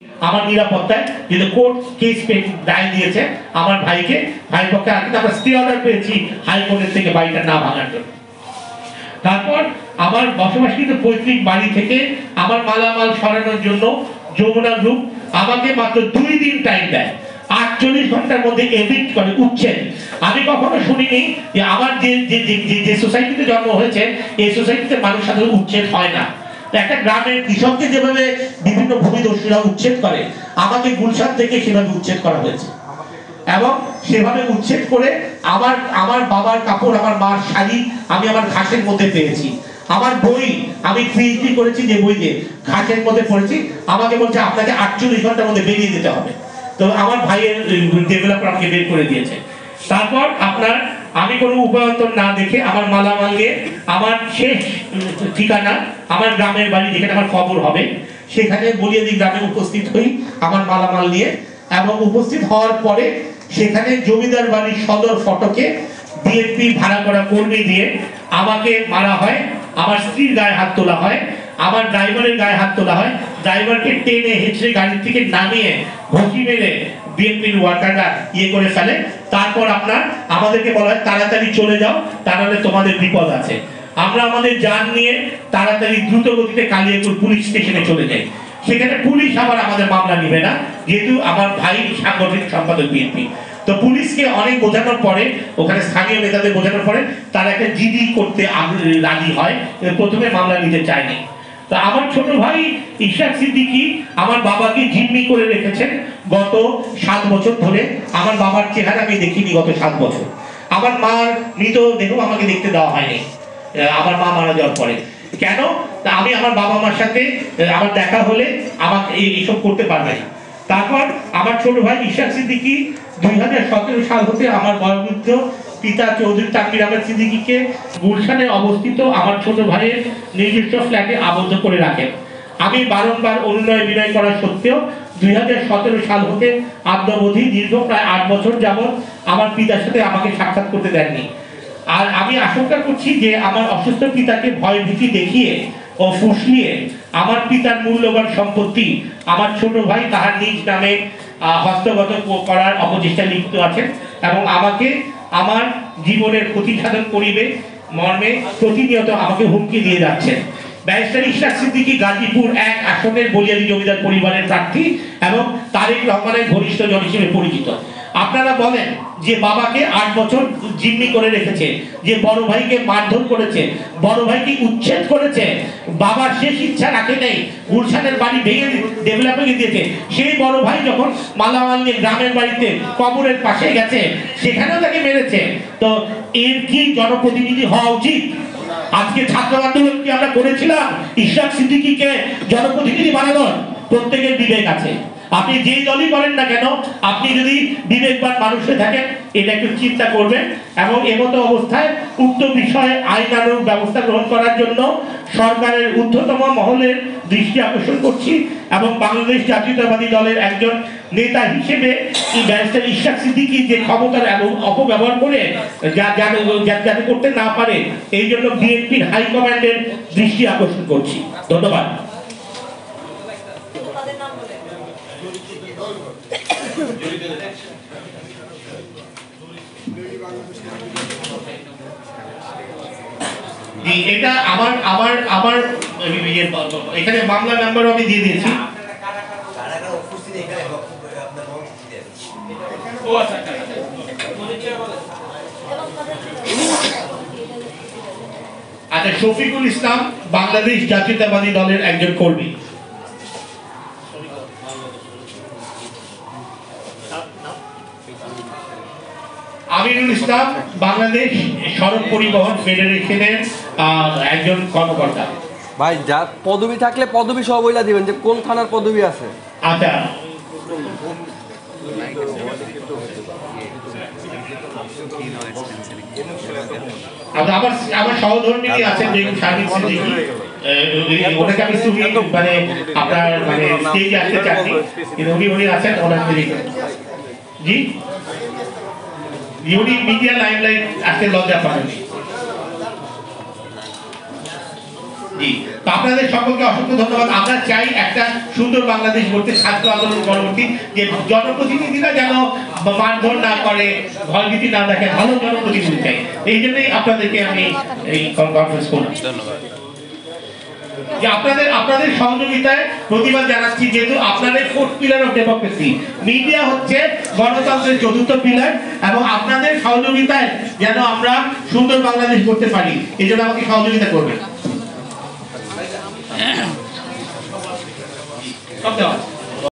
আমার নিরাপত্তায় যেহেতু কোর্ট কেস রায় দিয়েছে আমার ভাইকে, ভাইয়ের পক্ষে আমরা স্টে অর্ডার পেয়েছি হাইকোর্টের থেকে বাড়িটা না ভাঙার জন্য। তারপর আমার বসবাসকৃত পৈতৃক বাড়ি থেকে আমার মালামাল সরানোর জন্য যমুনা গ্রুপ আমাকে মাত্র 2 দিন টাইম দেয়, 48 ঘন্টার মধ্যে এভিক্ট করে, উচ্ছেদ। আমি কখনো শুনিনি যে আমার যে সোসাইটিতে জন্ম হয়েছে এই সোসাইটিতে মানুষ সাধারণত উচ্ছেদ হয় না। একটা গ্রামের কৃষককে যেভাবে বিভিন্ন ভূমিদস্যুরা উচ্ছেদ করে, আমাকে গুলশান থেকে সেভাবে উচ্ছেদ করা হয়েছে এবং সেভাবে উচ্ছেদ করে আমার বাবার কাপড়, আমার মার শাড়ি আমি আমার ঘাসের মধ্যে পেয়েছি। আমার বই আমি পিএইচডি করেছি যে বই দিয়ে ঘাসের মধ্যে পড়েছি, আমাকে বলছে আপনাকে 48 ঘন্টার মধ্যে বেরিয়ে যেতে হবে। তো আমার ভাইয়ের ডেভেলপার আমাকে বের করে দিয়েছে। তারপর আপনার আমি কোনো উপায়ন্তর না দেখে আমার মালামাল নিয়ে আমার শেষ ঠিকানা আমার গ্রামের বাড়ি যেখানে আমার খবর হবে সেখানে বলিয়াদি গ্রামে উপস্থিত হই আমার মালামাল নিয়ে, এবং উপস্থিত হওয়ার পরে সেখানে জমিদার বাড়ির সদর ফটকে বিএনপি ভাড়া করা কর্মী দিয়ে আমাকে মারা হয়, আমার স্ত্রীর গায়ে হাত তোলা হয়, আমার ড্রাইভারের গায়ে হাত তোলা হয়, ড্রাইভারকে টেনে হেঁচড়ে গাড়ি থেকে নামিয়ে ঘষি মেরে বিএনপির ওয়ার্কাররা ইয়ে করে ফেলে। তারপর আপনার আমাদেরকে বলা হয় তাড়াতাড়ি চলে যাও, তাহলে তোমাদের বিপদ আছে। আমরা আমাদের যান নিয়ে তাড়াতাড়ি দ্রুত গতিতে কালিয়াকুর পুলিশ স্টেশনে চলে যাই। সেখানে পুলিশ আবার আমাদের মামলা নিবে না, যেহেতু আমার ভাই সাংগঠনিক সম্পাদক বিএনপি। তো পুলিশকে অনেক বোঝানোর পরে, ওখানে স্থানীয় নেতাদের বোঝানোর পরে তারা একটা জিডি করতে রাজি হয়, প্রথমে মামলা নিতে চায়নি। তো আমার ছোট ভাই ইশাক সিদ্দিকী আমার বাবাকে জিম্মি করে রেখেছেন গত 7 বছর ধরে। আমার বাবার চেহারা আমি দেখিনি গত 7 বছর। আমার মার মৃতদেহ আমাকে দেখতে দেওয়া হয়নি আমার মা মারা যাওয়ার পরে। কেন? আমি আমার বাবা মার সাথে আমার দেখা হলে আমাকে এইসব করতে পারবে না। তারপর আমার ছোট ভাই ইশাক সিদ্দিকী 2017 সাল হতে আমার বয়োবৃদ্ধ পিতা চৌধুরী তাকবীর আহমেদ সিদ্দিকীকে গুলশানে অবস্থিত আমার ছোট ভাইয়ের নিজস্ব ফ্ল্যাটে আবদ্ধ করে রাখেন। আমি বারংবার অনুনয় বিনয় করা সত্ত্বেও 2017 সাল হতে আদ্যাবধি দীর্ঘ প্রায় 8 বছর যাবৎ আমার পিতার সাথে আমাকে সাক্ষাৎ করতে দেননি। আর আমি আশঙ্কা করছি যে আমার অসুস্থ পিতাকে ভয় ভীতি দেখিয়ে ও ফুসলিয়ে আমার পিতার মূল্যবান সম্পত্তি আমার ছোট ভাই তাহার নিজ নামে হস্তগত করার অপচেষ্টায় লিপ্ত আছেন এবং আমাকে আমার জীবনের ক্ষতি সাধন করিবে মর্মে প্রতিনিয়ত আমাকে হুমকি দিয়ে যাচ্ছেন। ব্যারিস্টার ইশরাক সিদ্দিকী গাজীপুর 1 আসনের বলিয়াদি জমিদার পরিবারের প্রার্থী এবং তারেক রহমানের ঘনিষ্ঠ জন হিসেবে পরিচিত। আপনারা বলেন যে বাবাকে 8 বছর জিম্মি করে রেখেছে, যে বড় ভাইকে মারধর করেছে, বড় ভাইকে উচ্ছেদ করেছে, বাবার শেষ ইচ্ছা রাখে নেই, গুলশানের বাড়ি ভেঙে ডেভেলপারকে দিয়েছে। সেই বড় ভাই যখন মালামাল নিয়ে গ্রামের বাড়িতে কবরের পাশে গেছে সেখানেও তাকে মেরেছে। তো এর কি জনপ্রতিনিধি হওয়া উচিত? আজকে ছাত্র আন্দোলন কি আমরা করেছিলাম ইশরাক সিদ্দিকীকে জনপ্রতিনিধি বানানোর? প্রত্যেকের বিবেক আছে, আপনি যেই দলই করেন না কেন, আপনি যদি বিবেকবান মানুষ হয়ে থাকেন এটা একটু চিন্তা করবেন এবং এমতো অবস্থায় উক্ত বিষয়ে আইনানুগ ব্যবস্থা গ্রহণ করার জন্য সরকারের ঊর্ধ্বতম মহলের দৃষ্টি আকর্ষণ করছি এবং বাংলাদেশ জাতীয়তাবাদী দলের একজন নেতা হিসেবে ব্যারিস্টার ইশরাক সিদ্দিকী যে ক্ষমতার এবং অপব্যবহার করে যাতে করতে না পারে এই জন্য বিএনপির হাইকমান্ডের দৃষ্টি আকর্ষণ করছি। ধন্যবাদ। এটা আমার এখানে মামলা নাম্বারও আমি দিয়ে দিয়েছি। আচ্ছা, শফিকুল ইসলাম বাংলাদেশ জাতীয়তাবাদী দলের একজন কর্মী। আমিনুল ইসলাম বাংলাদেশ সড়ক পরিবহন ফেডারেশনের একজন কর্মকর্তা। ভাই যা পদবি থাকলে পদবি সহ বইলা দিবেন যে কোন থানার পদবি আছে। আচ্ছা, আমার সহধর্মিনী আছেন যেগুলো শারমিন সিদ্দিকী, ওনাকে আমি মানে আপনার মানে স্টেজে আসতে চাচ্ছি, কিন্তু উনি আছেন ওনার জি উনি মিডিয়া লাইমলাইট আসতে লজ্জা পাননি। জি, তো আপনাদের সকলকে অসংখ্য ধন্যবাদ। আমরা চাই একটা সুন্দর বাংলাদেশ গড়তে, ছাত্র আন্দোলন পরবর্তী যে জনপ্রতিনিধিরা যেন মারধর না করে, ভয়ভীতি না দেখে, ভালো জনপ্রতিনিধি চাই। এই জন্যই আপনাদেরকে আমি এই কনফারেন্স করলাম। ধন্যবাদ। যে আপনাদের সহযোগিতায় প্রতিবাদ জানাচ্ছি, যেহেতু আপনাদের fourth pillar of democracy, media হচ্ছে গণতন্ত্রের চতুর্থ পিলার, এবং আপনাদের সহযোগিতায় যেন আমরা সুন্দর বাংলাদেশ করতে পারি, এই জন্য আমাকে সহযোগিতা করবেন।